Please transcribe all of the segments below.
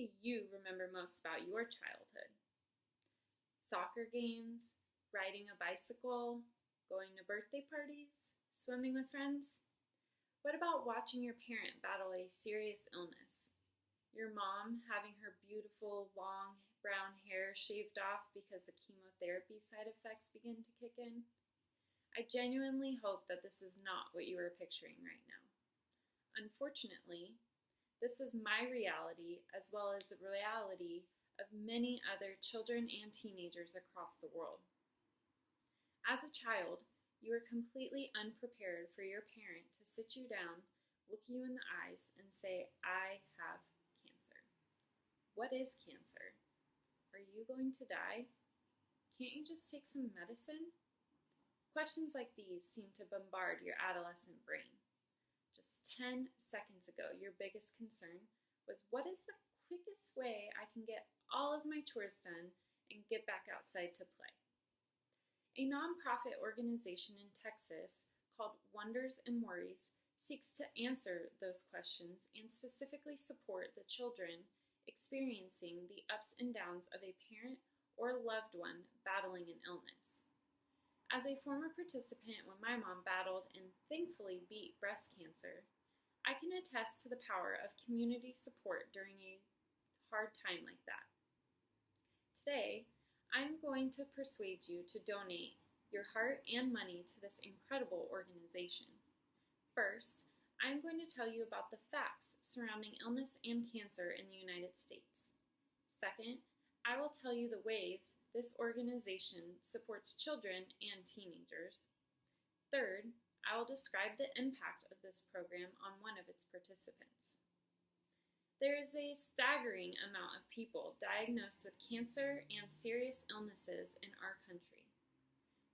do you remember most about your childhood? Soccer games, riding a bicycle, going to birthday parties, swimming with friends? What about watching your parent battle a serious illness? Your mom having her beautiful, long, brown hair shaved off because the chemotherapy side effects begin to kick in? I genuinely hope that this is not what you are picturing right now. Unfortunately, this was my reality as well as the reality of many other children and teenagers across the world. As a child, you were completely unprepared for your parent to sit you down, look you in the eyes, and say, "I have cancer." What is cancer? Are you going to die? Can't you just take some medicine? Questions like these seem to bombard your adolescent brain. Just 10 seconds ago, your biggest concern was, what is the quickest way I can get all of my chores done and get back outside to play? A nonprofit organization in Texas called Wonders and Worries seeks to answer those questions and specifically support the children experiencing the ups and downs of a parent or loved one battling an illness. As a former participant when my mom battled and thankfully beat breast cancer, I can attest to the power of community support during a hard time like that. Today, I'm going to persuade you to donate your heart and money to this incredible organization. First, I'm going to tell you about the facts surrounding illness and cancer in the United States. Second, I will tell you the ways this organization supports children and teenagers. Third, I will describe the impact of this program on one of its participants. There is a staggering amount of people diagnosed with cancer and serious illnesses in our country.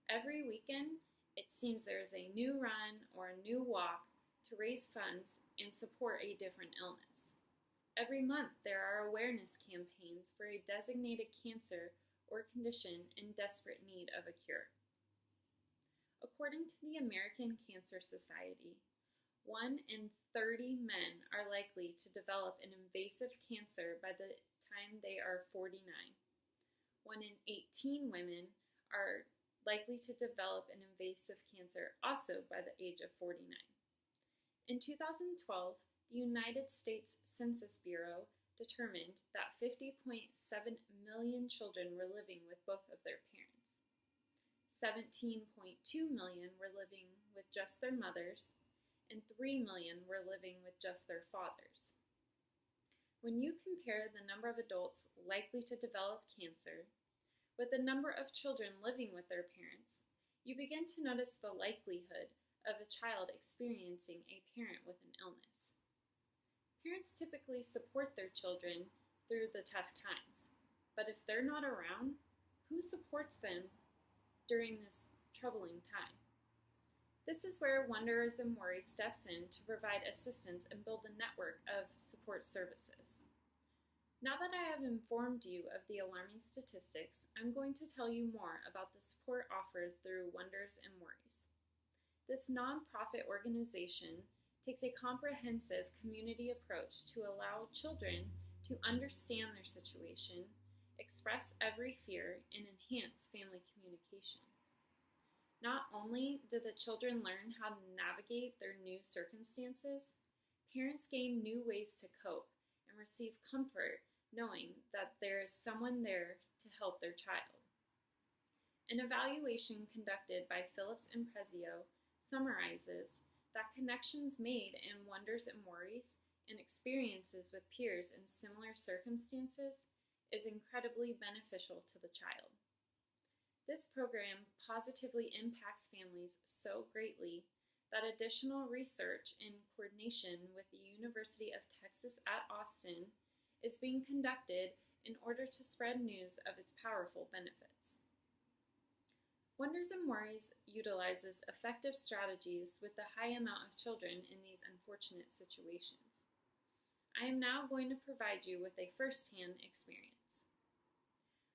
Every weekend, it seems there is a new run or a new walk to raise funds and support a different illness. Every month, there are awareness campaigns for a designated cancer or condition in desperate need of a cure. According to the American Cancer Society, 1 in 30 men are likely to develop an invasive cancer by the time they are 49. 1 in 18 women are likely to develop an invasive cancer also by the age of 49. In 2012, the United States Census Bureau determined that 50.7 million children were living with both of their parents. 17.2 million were living with just their mothers, and 3 million were living with just their fathers. When you compare the number of adults likely to develop cancer with the number of children living with their parents, you begin to notice the likelihood of a child experiencing a parent with an illness. Parents typically support their children through the tough times, but if they're not around, who supports them during this troubling time? This is where Wonders and Worries steps in to provide assistance and build a network of support services. Now that I have informed you of the alarming statistics, I'm going to tell you more about the support offered through Wonders and Worries. This nonprofit organization takes a comprehensive community approach to allow children to understand their situation, express every fear, and enhance family communication. Not only do the children learn how to navigate their new circumstances, parents gain new ways to cope and receive comfort knowing that there is someone there to help their child. An evaluation conducted by Phillips and Prezio summarizes that connections made in Wonders and Worries and experiences with peers in similar circumstances is incredibly beneficial to the child. This program positively impacts families so greatly that additional research in coordination with the University of Texas at Austin is being conducted in order to spread news of its powerful benefits. Wonders and Worries utilizes effective strategies with the high amount of children in these unfortunate situations. I am now going to provide you with a first-hand experience.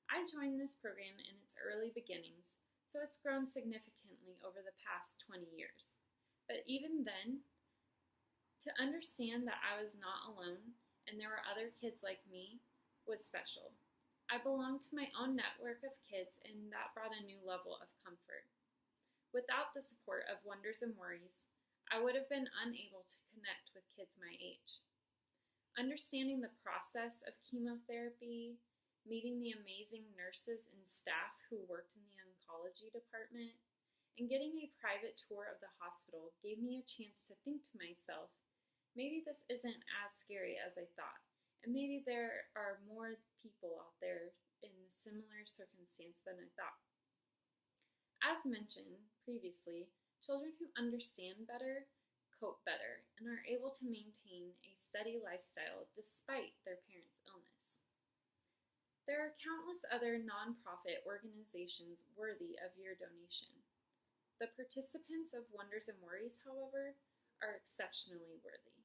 I joined this program in its early beginnings, so it's grown significantly over the past 20 years. But even then, to understand that I was not alone and there were other kids like me, was special. I belonged to my own network of kids, and that brought a new level of comfort. Without the support of Wonders and Worries, I would have been unable to connect with kids my age. Understanding the process of chemotherapy, meeting the amazing nurses and staff who worked in the oncology department, and getting a private tour of the hospital gave me a chance to think to myself, maybe this isn't as scary as I thought, and maybe there are more people out there in a similar circumstance than I thought. As mentioned previously, children who understand better cope better and are able to maintain a steady lifestyle despite their parents' illness. There are countless other nonprofit organizations worthy of your donation. The participants of Wonders and Worries, however, are exceptionally worthy.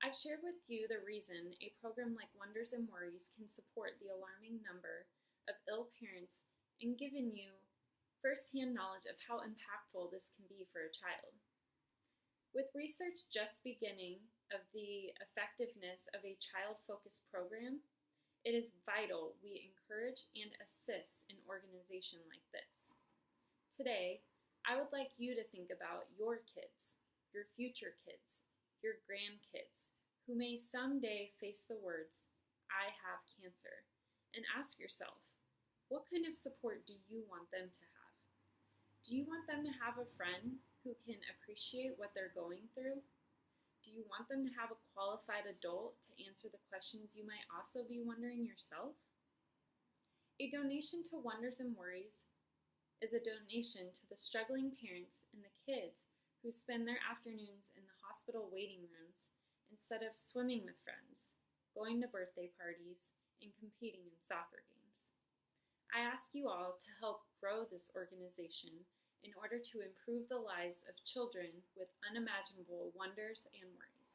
I've shared with you the reason a program like Wonders and Worries can support the alarming number of ill parents and given you first-hand knowledge of how impactful this can be for a child. With research just beginning of the effectiveness of a child-focused program, it is vital we encourage and assist an organization like this. Today, I would like you to think about your kids, your future kids, your grandkids, who may someday face the words, "I have cancer," and ask yourself, what kind of support do you want them to have? Do you want them to have a friend who can appreciate what they're going through? Do you want them to have a qualified adult to answer the questions you might also be wondering yourself? A donation to Wonders and Worries is a donation to the struggling parents and the kids who spend their afternoons in the hospital waiting rooms instead of swimming with friends, going to birthday parties, and competing in soccer games. I ask you all to help grow this organization in order to improve the lives of children with unimaginable wonders and worries.